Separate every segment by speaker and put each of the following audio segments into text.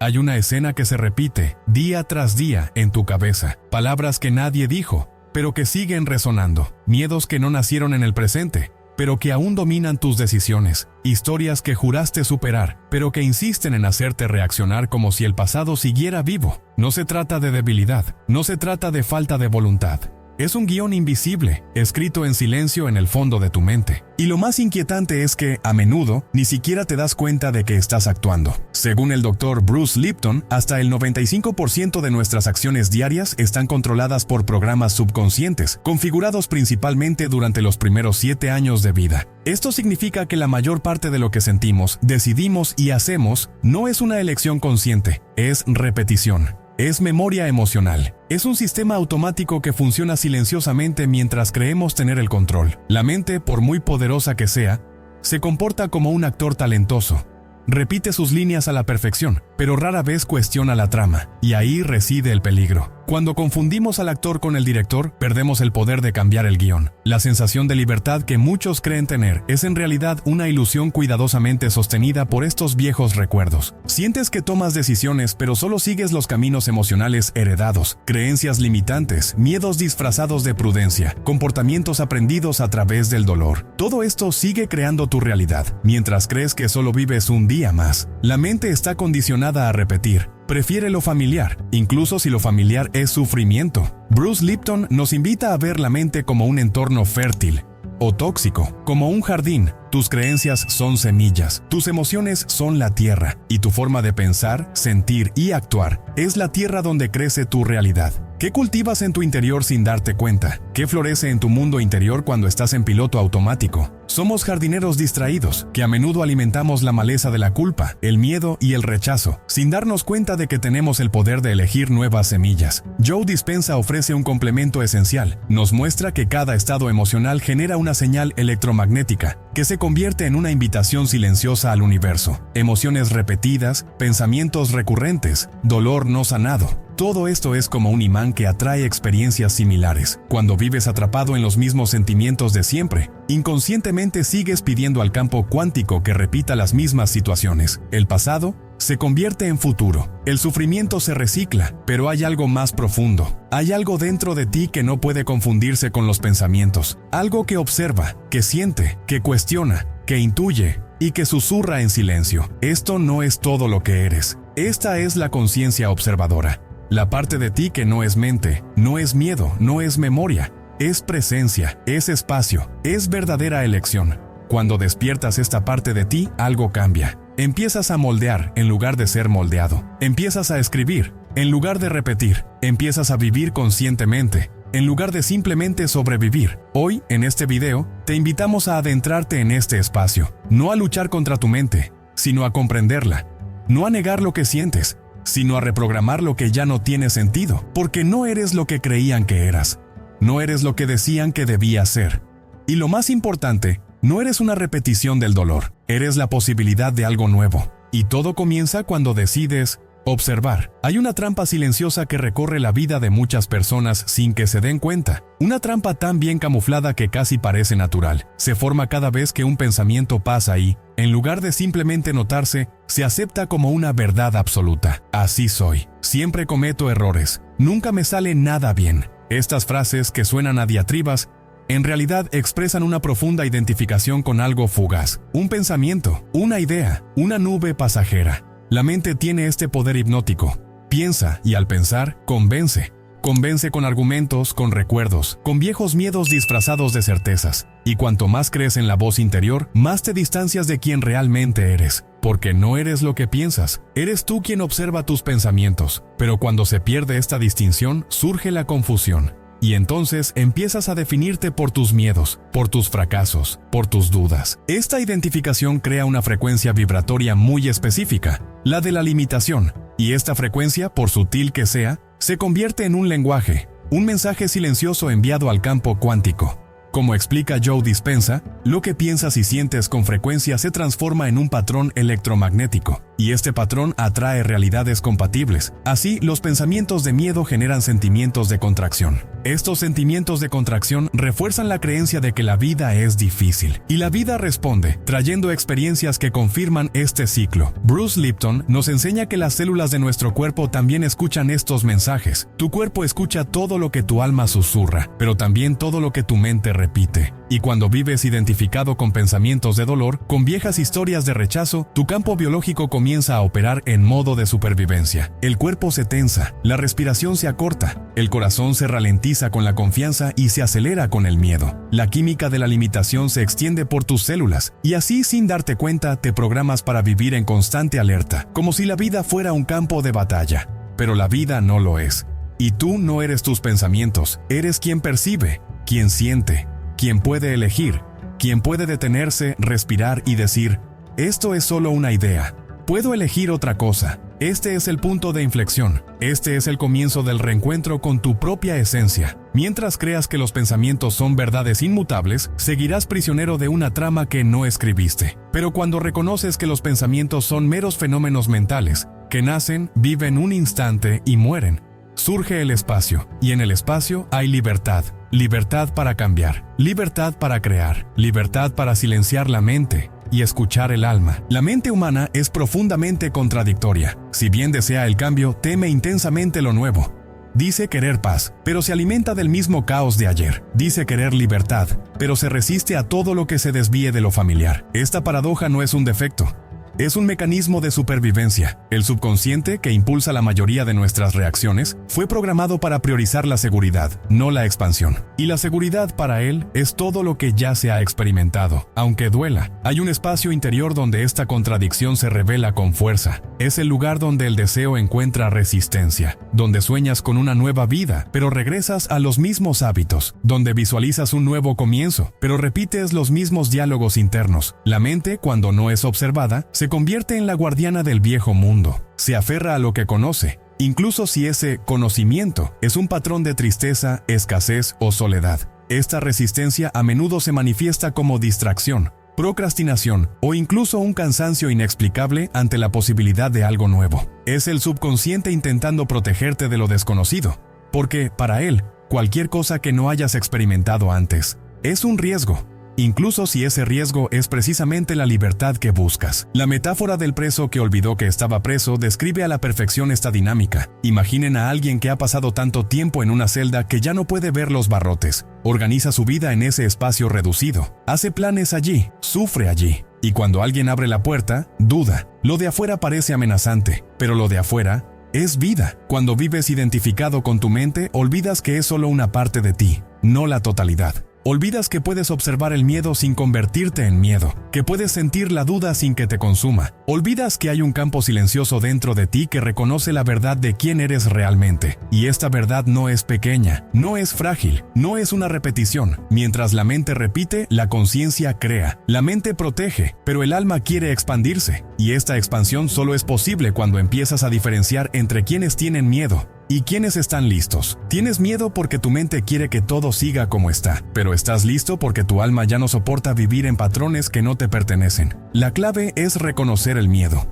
Speaker 1: Hay una escena que se repite día tras día en tu cabeza, palabras que nadie dijo, pero que siguen resonando, miedos que no nacieron en el presente, pero que aún dominan tus decisiones, historias que juraste superar, pero que insisten en hacerte reaccionar como si el pasado siguiera vivo. No se trata de debilidad, no se trata de falta de voluntad. Es un guión invisible, escrito en silencio en el fondo de tu mente. Y lo más inquietante es que, a menudo, ni siquiera te das cuenta de que estás actuando. Según el Dr. Bruce Lipton, hasta el 95% de nuestras acciones diarias están controladas por programas subconscientes, configurados principalmente durante los primeros 7 años de vida. Esto significa que la mayor parte de lo que sentimos, decidimos y hacemos no es una elección consciente, es repetición. Es memoria emocional. Es un sistema automático que funciona silenciosamente mientras creemos tener el control. La mente, por muy poderosa que sea, se comporta como un actor talentoso. Repite sus líneas a la perfección, pero rara vez cuestiona la trama, y ahí reside el peligro. Cuando confundimos al actor con el director, perdemos el poder de cambiar el guión. La sensación de libertad que muchos creen tener es en realidad una ilusión cuidadosamente sostenida por estos viejos recuerdos. Sientes que tomas decisiones, pero solo sigues los caminos emocionales heredados, creencias limitantes, miedos disfrazados de prudencia, comportamientos aprendidos a través del dolor. Todo esto sigue creando tu realidad, mientras crees que solo vives un día más. La mente está condicionada a repetir. Prefiere lo familiar, incluso si lo familiar es sufrimiento. Bruce Lipton nos invita a ver la mente como un entorno fértil o tóxico, como un jardín. Tus creencias son semillas, tus emociones son la tierra, y tu forma de pensar, sentir y actuar es la tierra donde crece tu realidad. ¿Qué cultivas en tu interior sin darte cuenta? ¿Qué florece en tu mundo interior cuando estás en piloto automático? Somos jardineros distraídos, que a menudo alimentamos la maleza de la culpa, el miedo y el rechazo, sin darnos cuenta de que tenemos el poder de elegir nuevas semillas. Joe Dispenza ofrece un complemento esencial. Nos muestra que cada estado emocional genera una señal electromagnética, que se convierte en una invitación silenciosa al universo. Emociones repetidas, pensamientos recurrentes, dolor no sanado. Todo esto es como un imán que atrae experiencias similares. Cuando vives atrapado en los mismos sentimientos de siempre, inconscientemente sigues pidiendo al campo cuántico que repita las mismas situaciones. El pasado se convierte en futuro. El sufrimiento se recicla, pero hay algo más profundo. Hay algo dentro de ti que no puede confundirse con los pensamientos. Algo que observa, que siente, que cuestiona, que intuye y que susurra en silencio. Esto no es todo lo que eres. Esta es la conciencia observadora. La parte de ti que no es mente, no es miedo, no es memoria. Es presencia, es espacio, es verdadera elección. Cuando despiertas esta parte de ti, algo cambia. Empiezas a moldear en lugar de ser moldeado. Empiezas a escribir en lugar de repetir. Empiezas a vivir conscientemente en lugar de simplemente sobrevivir. Hoy, en este video, te invitamos a adentrarte en este espacio. No a luchar contra tu mente, sino a comprenderla. No a negar lo que sientes, sino a reprogramar lo que ya no tiene sentido. Porque no eres lo que creían que eras. No eres lo que decían que debías ser. Y lo más importante, no eres una repetición del dolor, eres la posibilidad de algo nuevo. Y todo comienza cuando decides observar. Hay una trampa silenciosa que recorre la vida de muchas personas sin que se den cuenta. Una trampa tan bien camuflada que casi parece natural. Se forma cada vez que un pensamiento pasa y, en lugar de simplemente notarse, se acepta como una verdad absoluta. Así soy. Siempre cometo errores. Nunca me sale nada bien. Estas frases que suenan a diatribas en realidad expresan una profunda identificación con algo fugaz, un pensamiento, una idea, una nube pasajera. La mente tiene este poder hipnótico. Piensa y al pensar, convence. Convence con argumentos, con recuerdos, con viejos miedos disfrazados de certezas. Y cuanto más crees en la voz interior, más te distancias de quien realmente eres. Porque no eres lo que piensas, eres tú quien observa tus pensamientos. Pero cuando se pierde esta distinción, surge la confusión. Y entonces empiezas a definirte por tus miedos, por tus fracasos, por tus dudas. Esta identificación crea una frecuencia vibratoria muy específica, la de la limitación. Y esta frecuencia, por sutil que sea, se convierte en un lenguaje, un mensaje silencioso enviado al campo cuántico. Como explica Joe Dispenza, lo que piensas y sientes con frecuencia se transforma en un patrón electromagnético. y este patrón atrae realidades compatibles. Así, los pensamientos de miedo generan sentimientos de contracción. Estos sentimientos de contracción refuerzan la creencia de que la vida es difícil, y la vida responde, trayendo experiencias que confirman este ciclo. Bruce Lipton nos enseña que las células de nuestro cuerpo también escuchan estos mensajes. Tu cuerpo escucha todo lo que tu alma susurra, pero también todo lo que tu mente repite. Y cuando vives identificado con pensamientos de dolor, con viejas historias de rechazo, tu campo biológico comienza a operar en modo de supervivencia. El cuerpo se tensa, la respiración se acorta, el corazón se ralentiza con la confianza y se acelera con el miedo. La química de la limitación se extiende por tus células, y así, sin darte cuenta, te programas para vivir en constante alerta, como si la vida fuera un campo de batalla. Pero la vida no lo es. Y tú no eres tus pensamientos, eres quien percibe, quien siente, quien puede elegir, quien puede detenerse, respirar y decir, esto es solo una idea, puedo elegir otra cosa. Este es el punto de inflexión, este es el comienzo del reencuentro con tu propia esencia. Mientras creas que los pensamientos son verdades inmutables, seguirás prisionero de una trama que no escribiste. Pero cuando reconoces que los pensamientos son meros fenómenos mentales, que nacen, viven un instante y mueren, surge el espacio, y en el espacio hay libertad. Libertad para cambiar, libertad para crear, libertad para silenciar la mente y escuchar el alma. La mente humana es profundamente contradictoria. Si bien desea el cambio, teme intensamente lo nuevo. Dice querer paz, pero se alimenta del mismo caos de ayer. Dice querer libertad, pero se resiste a todo lo que se desvíe de lo familiar. Esta paradoja no es un defecto. Es un mecanismo de supervivencia. El subconsciente, que impulsa la mayoría de nuestras reacciones, fue programado para priorizar la seguridad, no la expansión. Y la seguridad para él es todo lo que ya se ha experimentado. Aunque duela, hay un espacio interior donde esta contradicción se revela con fuerza. Es el lugar donde el deseo encuentra resistencia, donde sueñas con una nueva vida, pero regresas a los mismos hábitos, donde visualizas un nuevo comienzo, pero repites los mismos diálogos internos. La mente, cuando no es observada, se convierte en la guardiana del viejo mundo. Se aferra a lo que conoce, incluso si ese conocimiento es un patrón de tristeza, escasez o soledad. Esta resistencia a menudo se manifiesta como distracción, procrastinación o incluso un cansancio inexplicable ante la posibilidad de algo nuevo. Es el subconsciente intentando protegerte de lo desconocido, porque, para él, cualquier cosa que no hayas experimentado antes es un riesgo. Incluso si ese riesgo es precisamente la libertad que buscas. La metáfora del preso que olvidó que estaba preso describe a la perfección esta dinámica. Imaginen a alguien que ha pasado tanto tiempo en una celda que ya no puede ver los barrotes. Organiza su vida en ese espacio reducido. Hace planes allí, sufre allí. Y cuando alguien abre la puerta, duda. Lo de afuera parece amenazante, pero lo de afuera es vida. Cuando vives identificado con tu mente, olvidas que es solo una parte de ti, no la totalidad. Olvidas que puedes observar el miedo sin convertirte en miedo, que puedes sentir la duda sin que te consuma. Olvidas que hay un campo silencioso dentro de ti que reconoce la verdad de quién eres realmente. Y esta verdad no es pequeña, no es frágil, no es una repetición. Mientras la mente repite, la conciencia crea. La mente protege, pero el alma quiere expandirse. Y esta expansión solo es posible cuando empiezas a diferenciar entre quienes tienen miedo y quienes están listos. Tienes miedo porque tu mente quiere que todo siga como está, pero estás listo porque tu alma ya no soporta vivir en patrones que no te pertenecen. La clave es reconocer el miedo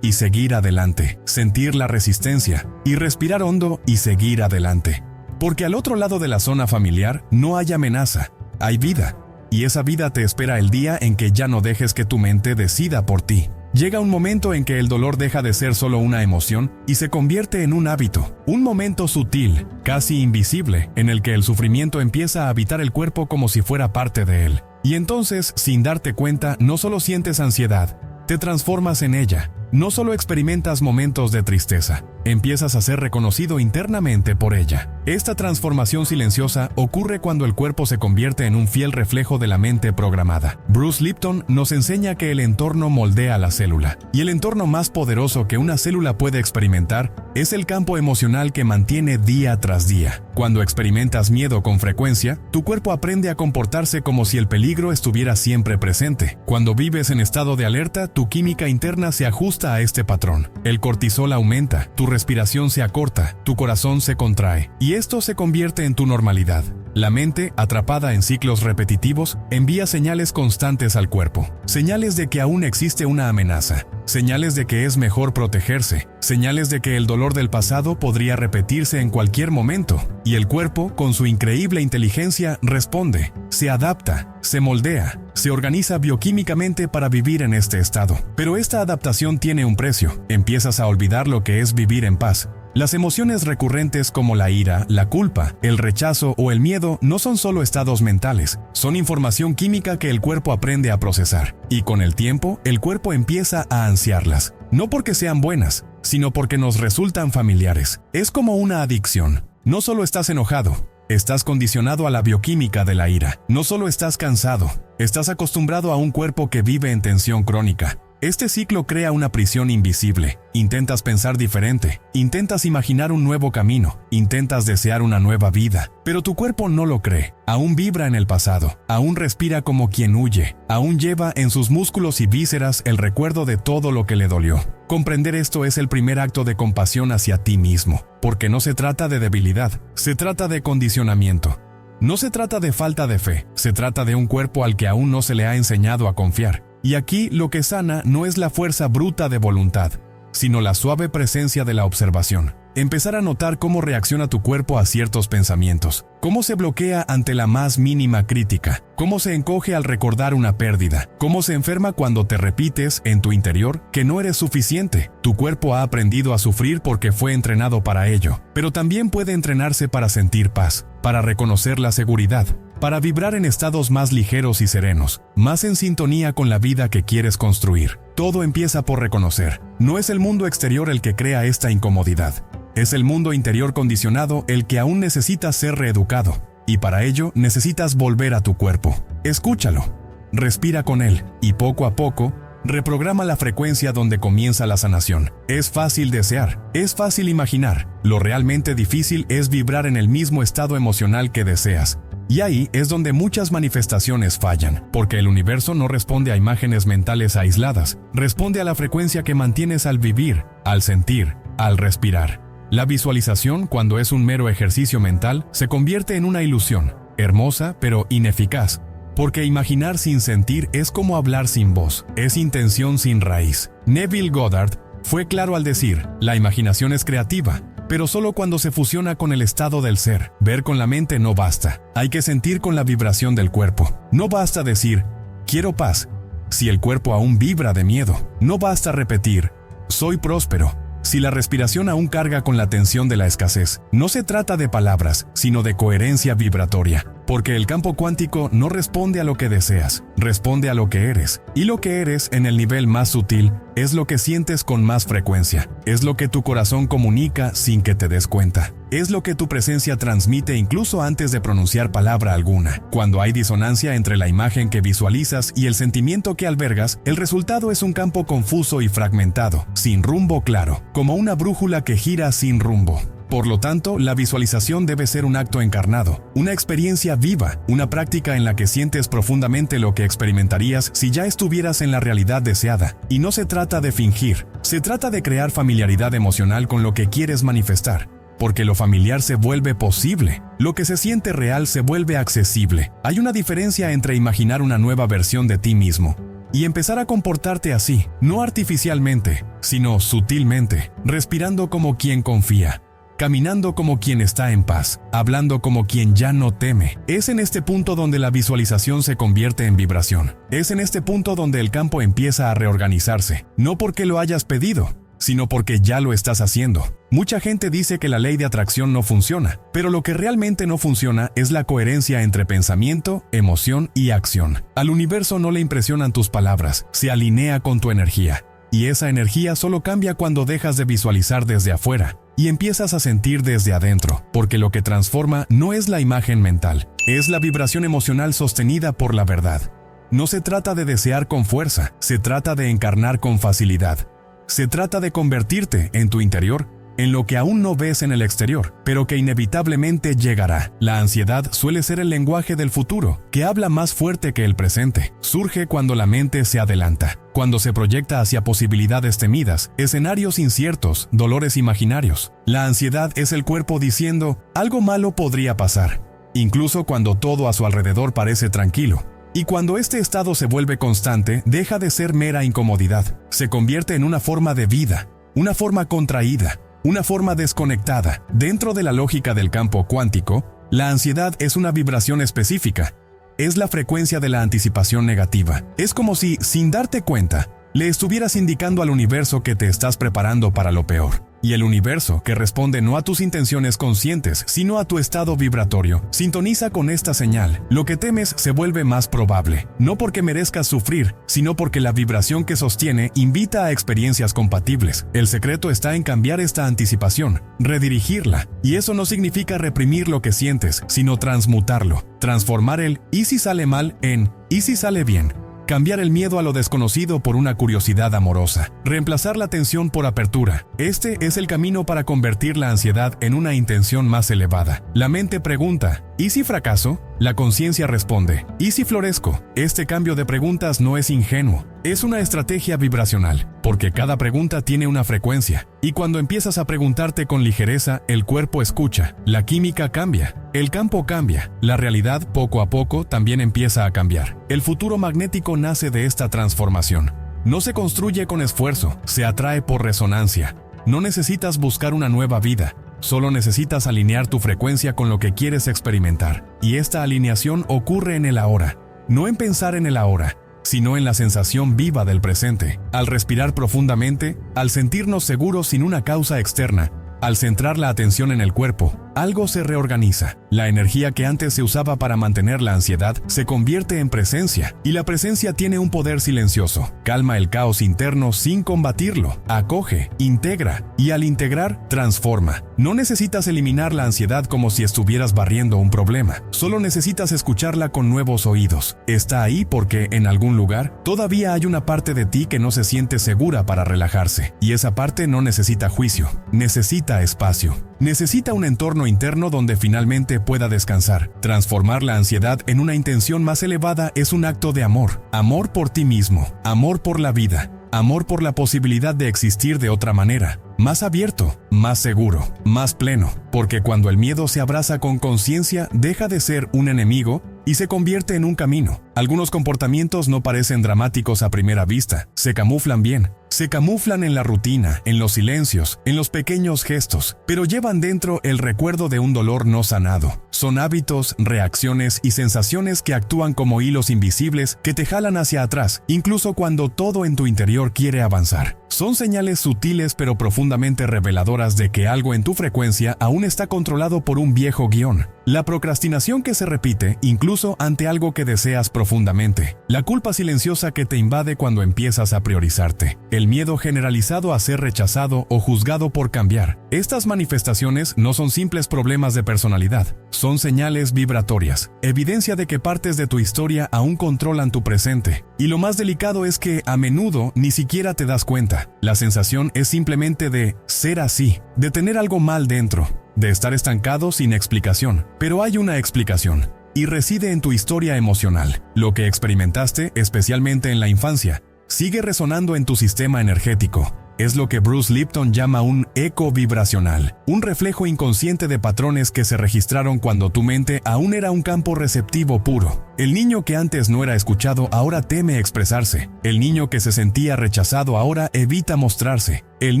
Speaker 1: y seguir adelante, sentir la resistencia y respirar hondo y seguir adelante. Porque al otro lado de la zona familiar no hay amenaza, hay vida. Y esa vida te espera el día en que ya no dejes que tu mente decida por ti. Llega un momento en que el dolor deja de ser solo una emoción y se convierte en un hábito. Un momento sutil, casi invisible, en el que el sufrimiento empieza a habitar el cuerpo como si fuera parte de él. Y entonces, sin darte cuenta, no solo sientes ansiedad, te transformas en ella. No solo experimentas momentos de tristeza, empiezas a ser reconocido internamente por ella. Esta transformación silenciosa ocurre cuando el cuerpo se convierte en un fiel reflejo de la mente programada. Bruce Lipton nos enseña que el entorno moldea la célula, y el entorno más poderoso que una célula puede experimentar es el campo emocional que mantiene día tras día. Cuando experimentas miedo con frecuencia, tu cuerpo aprende a comportarse como si el peligro estuviera siempre presente. Cuando vives en estado de alerta, tu química interna se ajusta a este patrón. El cortisol aumenta, tu respiración se acorta, tu corazón se contrae. Y y esto se convierte en tu normalidad. La mente, atrapada en ciclos repetitivos, envía señales constantes al cuerpo, señales de que aún existe una amenaza, señales de que es mejor protegerse, señales de que el dolor del pasado podría repetirse en cualquier momento, y el cuerpo, con su increíble inteligencia, responde, se adapta, se moldea, se organiza bioquímicamente para vivir en este estado. Pero esta adaptación tiene un precio, empiezas a olvidar lo que es vivir en paz. Las emociones recurrentes como la ira, la culpa, el rechazo o el miedo no son solo estados mentales, son información química que el cuerpo aprende a procesar, y con el tiempo el cuerpo empieza a ansiarlas, no porque sean buenas, sino porque nos resultan familiares. Es como una adicción. No solo estás enojado, estás condicionado a la bioquímica de la ira. No solo estás cansado, estás acostumbrado a un cuerpo que vive en tensión crónica. Este ciclo crea una prisión invisible. Intentas pensar diferente, intentas imaginar un nuevo camino, intentas desear una nueva vida, pero tu cuerpo no lo cree. Aún vibra en el pasado, aún respira como quien huye, aún lleva en sus músculos y vísceras el recuerdo de todo lo que le dolió. Comprender esto es el primer acto de compasión hacia ti mismo, porque no se trata de debilidad, se trata de condicionamiento. No se trata de falta de fe, se trata de un cuerpo al que aún no se le ha enseñado a confiar. Y aquí lo que sana no es la fuerza bruta de voluntad, sino la suave presencia de la observación. Empezar a notar cómo reacciona tu cuerpo a ciertos pensamientos, cómo se bloquea ante la más mínima crítica, cómo se encoge al recordar una pérdida, cómo se enferma cuando te repites en tu interior que no eres suficiente. Tu cuerpo ha aprendido a sufrir porque fue entrenado para ello, pero también puede entrenarse para sentir paz, para reconocer la seguridad, para vibrar en estados más ligeros y serenos, más en sintonía con la vida que quieres construir. Todo empieza por reconocer. No es el mundo exterior el que crea esta incomodidad. Es el mundo interior condicionado el que aún necesita ser reeducado. Y para ello necesitas volver a tu cuerpo. Escúchalo. Respira con él y poco a poco, reprograma la frecuencia donde comienza la sanación. Es fácil desear, es fácil imaginar. Lo realmente difícil es vibrar en el mismo estado emocional que deseas. Y ahí es donde muchas manifestaciones fallan, porque el universo no responde a imágenes mentales aisladas, responde a la frecuencia que mantienes al vivir, al sentir, al respirar. La visualización, cuando es un mero ejercicio mental, se convierte en una ilusión, hermosa pero ineficaz, porque imaginar sin sentir es como hablar sin voz, es intención sin raíz. Neville Goddard fue claro al decir, la imaginación es creativa, pero solo cuando se fusiona con el estado del ser. Ver con la mente no basta, hay que sentir con la vibración del cuerpo. No basta decir, quiero paz, si el cuerpo aún vibra de miedo. No basta repetir, soy próspero, si la respiración aún carga con la tensión de la escasez. No se trata de palabras, sino de coherencia vibratoria, porque el campo cuántico no responde a lo que deseas, responde a lo que eres. Y lo que eres en el nivel más sutil es lo que sientes con más frecuencia, es lo que tu corazón comunica sin que te des cuenta, es lo que tu presencia transmite incluso antes de pronunciar palabra alguna. Cuando hay disonancia entre la imagen que visualizas y el sentimiento que albergas, el resultado es un campo confuso y fragmentado, sin rumbo claro, como una brújula que gira sin rumbo. Por lo tanto, la visualización debe ser un acto encarnado, una experiencia viva, una práctica en la que sientes profundamente lo que experimentarías si ya estuvieras en la realidad deseada. Y no se trata de fingir, se trata de crear familiaridad emocional con lo que quieres manifestar. Porque lo familiar se vuelve posible, lo que se siente real se vuelve accesible. Hay una diferencia entre imaginar una nueva versión de ti mismo y empezar a comportarte así, no artificialmente, sino sutilmente, respirando como quien confía, caminando como quien está en paz, hablando como quien ya no teme. Es en este punto donde la visualización se convierte en vibración. Es en este punto donde el campo empieza a reorganizarse, no porque lo hayas pedido, sino porque ya lo estás haciendo. Mucha gente dice que la ley de atracción no funciona, pero lo que realmente no funciona es la coherencia entre pensamiento, emoción y acción. Al universo no le impresionan tus palabras, se alinea con tu energía. Y esa energía solo cambia cuando dejas de visualizar desde afuera y empiezas a sentir desde adentro, porque lo que transforma no es la imagen mental, es la vibración emocional sostenida por la verdad. No se trata de desear con fuerza, se trata de encarnar con facilidad. Se trata de convertirte, en tu interior, en lo que aún no ves en el exterior, pero que inevitablemente llegará. La ansiedad suele ser el lenguaje del futuro, que habla más fuerte que el presente. Surge cuando la mente se adelanta, cuando se proyecta hacia posibilidades temidas, escenarios inciertos, dolores imaginarios. La ansiedad es el cuerpo diciendo, algo malo podría pasar, incluso cuando todo a su alrededor parece tranquilo. Y cuando este estado se vuelve constante, deja de ser mera incomodidad, se convierte en una forma de vida, una forma contraída, una forma desconectada. Dentro de la lógica del campo cuántico, la ansiedad es una vibración específica. Es la frecuencia de la anticipación negativa. Es como si, sin darte cuenta, le estuvieras indicando al universo que te estás preparando para lo peor. Y el universo, que responde no a tus intenciones conscientes, sino a tu estado vibratorio, sintoniza con esta señal. Lo que temes se vuelve más probable, no porque merezcas sufrir, sino porque la vibración que sostiene invita a experiencias compatibles. El secreto está en cambiar esta anticipación, redirigirla. Y eso no significa reprimir lo que sientes, sino transmutarlo. Transformar el «¿y si sale mal?» en «¿y si sale bien?». Cambiar el miedo a lo desconocido por una curiosidad amorosa. Reemplazar la tensión por apertura. Este es el camino para convertir la ansiedad en una intención más elevada. La mente pregunta, ¿y si fracaso? La conciencia responde, ¿y si florezco? Este cambio de preguntas no es ingenuo. Es una estrategia vibracional, porque cada pregunta tiene una frecuencia. Y cuando empiezas a preguntarte con ligereza, el cuerpo escucha, la química cambia, el campo cambia, la realidad poco a poco también empieza a cambiar. El futuro magnético nace de esta transformación. No se construye con esfuerzo, se atrae por resonancia. No necesitas buscar una nueva vida, solo necesitas alinear tu frecuencia con lo que quieres experimentar. Y esta alineación ocurre en el ahora, no en pensar en el ahora, sino en la sensación viva del presente. Al respirar profundamente, al sentirnos seguros sin una causa externa, al centrar la atención en el cuerpo, algo se reorganiza. La energía que antes se usaba para mantener la ansiedad se convierte en presencia, y la presencia tiene un poder silencioso. Calma el caos interno sin combatirlo, acoge, integra, y al integrar, transforma. No necesitas eliminar la ansiedad como si estuvieras barriendo un problema, solo necesitas escucharla con nuevos oídos. Está ahí porque, en algún lugar, todavía hay una parte de ti que no se siente segura para relajarse, y esa parte no necesita juicio, necesita espacio. Necesita un entorno interno donde finalmente pueda descansar. Transformar la ansiedad en una intención más elevada es un acto de amor. Amor por ti mismo, amor por la vida, amor por la posibilidad de existir de otra manera. Más abierto, más seguro, más pleno. Porque cuando el miedo se abraza con conciencia, deja de ser un enemigo y se convierte en un camino. Algunos comportamientos no parecen dramáticos a primera vista, se camuflan bien. Se camuflan en la rutina, en los silencios, en los pequeños gestos, pero llevan dentro el recuerdo de un dolor no sanado. Son hábitos, reacciones y sensaciones que actúan como hilos invisibles que te jalan hacia atrás, incluso cuando todo en tu interior quiere avanzar. Son señales sutiles pero profundamente reveladoras de que algo en tu frecuencia aún está controlado por un viejo guión. La procrastinación que se repite incluso ante algo que deseas profundamente. La culpa silenciosa que te invade cuando empiezas a priorizarte. El miedo generalizado a ser rechazado o juzgado por cambiar. Estas manifestaciones no son simples problemas de personalidad, son señales vibratorias, evidencia de que partes de tu historia aún controlan tu presente. Y lo más delicado es que, a menudo, ni siquiera te das cuenta. La sensación es simplemente de ser así, de tener algo mal dentro, de estar estancado sin explicación. Pero hay una explicación, y reside en tu historia emocional. Lo que experimentaste, especialmente en la infancia, sigue resonando en tu sistema energético. Es lo que Bruce Lipton llama un eco vibracional, un reflejo inconsciente de patrones que se registraron cuando tu mente aún era un campo receptivo puro. El niño que antes no era escuchado ahora teme expresarse. El niño que se sentía rechazado ahora evita mostrarse. El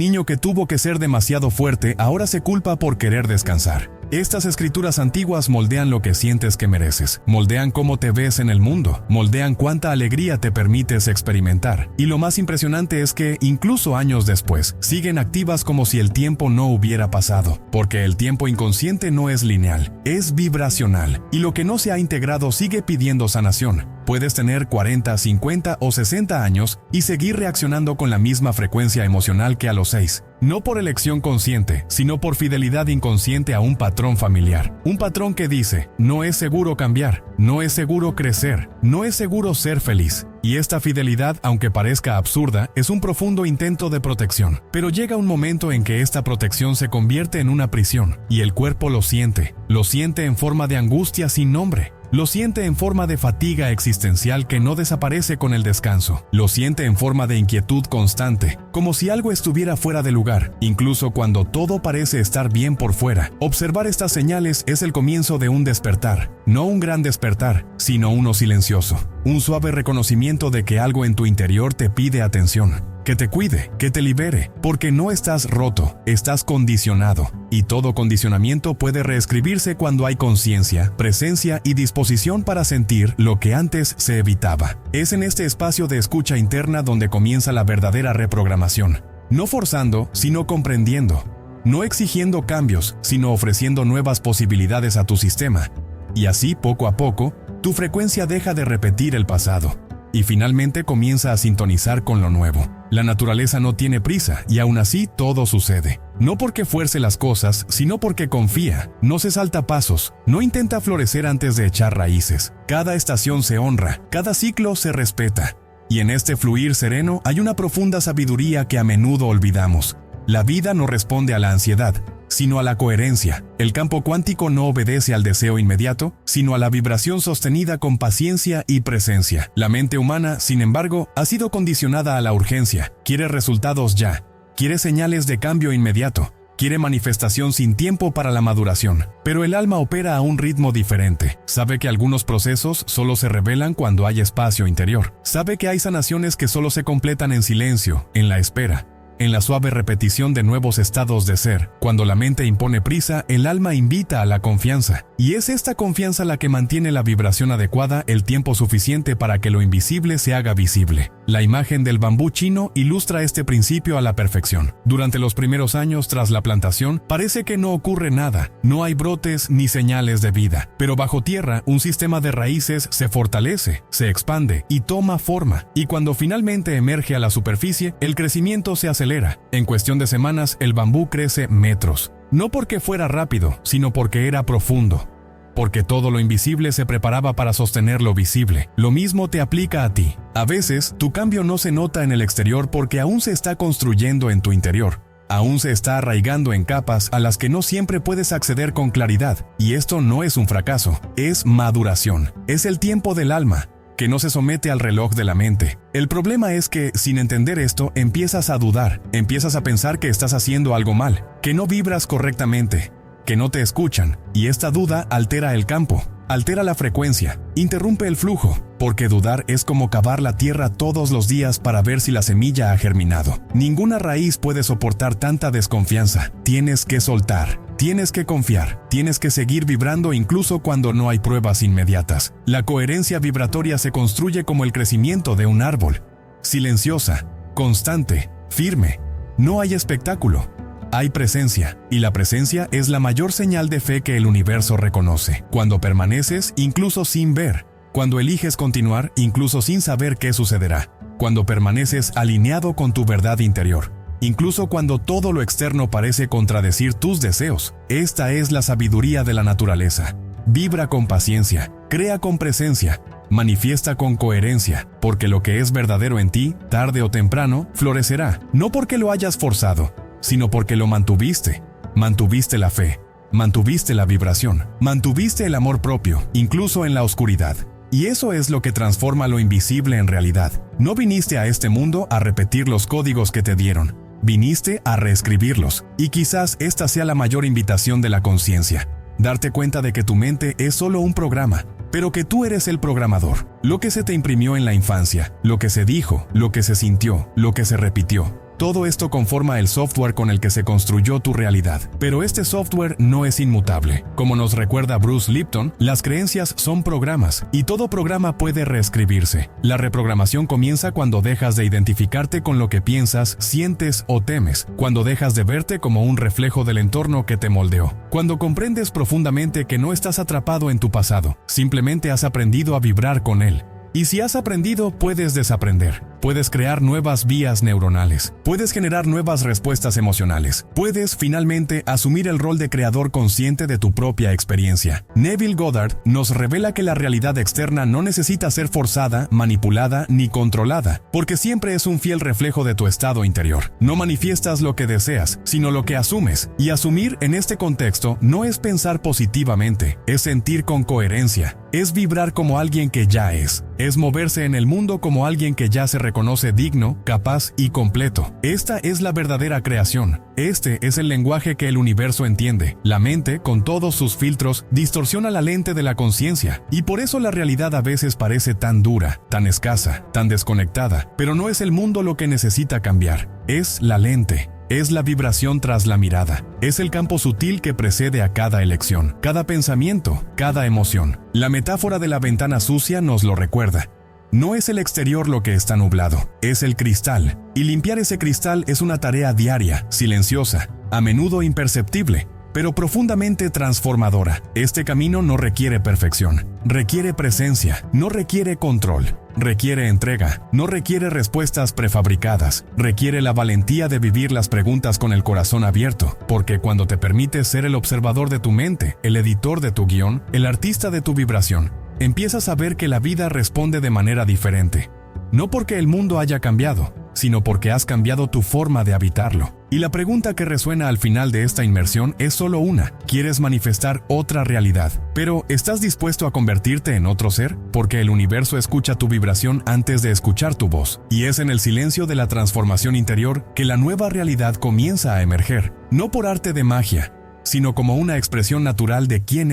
Speaker 1: niño que tuvo que ser demasiado fuerte ahora se culpa por querer descansar. Estas escrituras antiguas moldean lo que sientes que mereces, moldean cómo te ves en el mundo, moldean cuánta alegría te permites experimentar. Y lo más impresionante es que, incluso años después, siguen activas como si el tiempo no hubiera pasado, porque el tiempo inconsciente no es lineal, es vibracional, y lo que no se ha integrado sigue pidiendo sanación. Puedes tener 40, 50 o 60 años y seguir reaccionando con la misma frecuencia emocional que a los 6. No por elección consciente, sino por fidelidad inconsciente a un patrón familiar. Un patrón que dice, no es seguro cambiar, no es seguro crecer, no es seguro ser feliz. Y esta fidelidad, aunque parezca absurda, es un profundo intento de protección. Pero llega un momento en que esta protección se convierte en una prisión, y el cuerpo lo siente en forma de angustia sin nombre. Lo siente en forma de fatiga existencial que no desaparece con el descanso. Lo siente en forma de inquietud constante, como si algo estuviera fuera de lugar, incluso cuando todo parece estar bien por fuera. Observar estas señales es el comienzo de un despertar, no un gran despertar, sino uno silencioso. Un suave reconocimiento de que algo en tu interior te pide atención. Que te cuide, que te libere, porque no estás roto, estás condicionado. Y todo condicionamiento puede reescribirse cuando hay conciencia, presencia y disposición para sentir lo que antes se evitaba. Es en este espacio de escucha interna donde comienza la verdadera reprogramación. No forzando, sino comprendiendo. No exigiendo cambios, sino ofreciendo nuevas posibilidades a tu sistema. Y así, poco a poco, tu frecuencia deja de repetir el pasado. Y finalmente comienza a sintonizar con lo nuevo. La naturaleza no tiene prisa y aún así todo sucede. No porque fuerce las cosas, sino porque confía. No se salta pasos, no intenta florecer antes de echar raíces. Cada estación se honra, cada ciclo se respeta. Y en este fluir sereno hay una profunda sabiduría que a menudo olvidamos. La vida no responde a la ansiedad, sino a la coherencia. El campo cuántico no obedece al deseo inmediato, sino a la vibración sostenida con paciencia y presencia. La mente humana, sin embargo, ha sido condicionada a la urgencia. Quiere resultados ya. Quiere señales de cambio inmediato. Quiere manifestación sin tiempo para la maduración. Pero el alma opera a un ritmo diferente. Sabe que algunos procesos solo se revelan cuando hay espacio interior. Sabe que hay sanaciones que solo se completan en silencio, en la espera. En la suave repetición de nuevos estados de ser. Cuando la mente impone prisa, el alma invita a la confianza. Y es esta confianza la que mantiene la vibración adecuada el tiempo suficiente para que lo invisible se haga visible. La imagen del bambú chino ilustra este principio a la perfección. Durante los primeros años tras la plantación, parece que no ocurre nada. No hay brotes ni señales de vida. Pero bajo tierra, un sistema de raíces se fortalece, se expande y toma forma. Y cuando finalmente emerge a la superficie, el crecimiento se acelera. En cuestión de semanas, el bambú crece metros. No porque fuera rápido, sino porque era profundo. Porque todo lo invisible se preparaba para sostener lo visible. Lo mismo te aplica a ti. A veces, tu cambio no se nota en el exterior porque aún se está construyendo en tu interior. Aún se está arraigando en capas a las que no siempre puedes acceder con claridad. Y esto no es un fracaso, es maduración. Es el tiempo del alma, que no se somete al reloj de la mente. El problema es que, sin entender esto, empiezas a dudar, empiezas a pensar que estás haciendo algo mal, que no vibras correctamente, que no te escuchan, y esta duda altera el campo, altera la frecuencia, interrumpe el flujo, porque dudar es como cavar la tierra todos los días para ver si la semilla ha germinado. Ninguna raíz puede soportar tanta desconfianza. Tienes que soltar. Tienes que confiar, tienes que seguir vibrando incluso cuando no hay pruebas inmediatas. La coherencia vibratoria se construye como el crecimiento de un árbol. Silenciosa, constante, firme. No hay espectáculo, hay presencia, y la presencia es la mayor señal de fe que el universo reconoce. Cuando permaneces, incluso sin ver. Cuando eliges continuar, incluso sin saber qué sucederá. Cuando permaneces alineado con tu verdad interior. Incluso cuando todo lo externo parece contradecir tus deseos. Esta es la sabiduría de la naturaleza. Vibra con paciencia, crea con presencia, manifiesta con coherencia, porque lo que es verdadero en ti, tarde o temprano, florecerá. No porque lo hayas forzado, sino porque lo mantuviste. Mantuviste la fe, mantuviste la vibración, mantuviste el amor propio, incluso en la oscuridad. Y eso es lo que transforma lo invisible en realidad. No viniste a este mundo a repetir los códigos que te dieron. Viniste a reescribirlos, y quizás esta sea la mayor invitación de la conciencia. Darte cuenta de que tu mente es solo un programa, pero que tú eres el programador. Lo que se te imprimió en la infancia, lo que se dijo, lo que se sintió, lo que se repitió. Todo esto conforma el software con el que se construyó tu realidad. Pero este software no es inmutable. Como nos recuerda Bruce Lipton, las creencias son programas, y todo programa puede reescribirse. La reprogramación comienza cuando dejas de identificarte con lo que piensas, sientes o temes, cuando dejas de verte como un reflejo del entorno que te moldeó, cuando comprendes profundamente que no estás atrapado en tu pasado, simplemente has aprendido a vibrar con él. Y si has aprendido, puedes desaprender. puedes crear nuevas vías neuronales, puedes generar nuevas respuestas emocionales, puedes finalmente asumir el rol de creador consciente de tu propia experiencia. Neville Goddard nos revela que la realidad externa no necesita ser forzada, manipulada ni controlada, porque siempre es un fiel reflejo de tu estado interior. No manifiestas lo que deseas, sino lo que asumes, y asumir en este contexto no es pensar positivamente, es sentir con coherencia, es vibrar como alguien que ya es moverse en el mundo como alguien que ya se reconoce digno, capaz y completo. Esta es la verdadera creación. Este es el lenguaje que el universo entiende. La mente, con todos sus filtros, distorsiona la lente de la conciencia, y por eso la realidad a veces parece tan dura, tan escasa, tan desconectada, pero no es el mundo lo que necesita cambiar, es la lente. Es la vibración tras la mirada. Es el campo sutil que precede a cada elección, cada pensamiento, cada emoción. La metáfora de la ventana sucia nos lo recuerda. No es el exterior lo que está nublado, es el cristal. Y limpiar ese cristal es una tarea diaria, silenciosa, a menudo imperceptible, pero profundamente transformadora. Este camino no requiere perfección, requiere presencia, no requiere control. Requiere entrega, no requiere respuestas prefabricadas, requiere la valentía de vivir las preguntas con el corazón abierto, porque cuando te permites ser el observador de tu mente, el editor de tu guión, el artista de tu vibración, empiezas a ver que la vida responde de manera diferente. No porque el mundo haya cambiado, sino porque has cambiado tu forma de habitarlo. Y la pregunta que resuena al final de esta inmersión es solo una: ¿quieres manifestar otra realidad? Pero, ¿estás dispuesto a convertirte en otro ser? Porque el universo escucha tu vibración antes de escuchar tu voz. Y es en el silencio de la transformación interior que la nueva realidad comienza a emerger, no por arte de magia, sino como una expresión natural de quién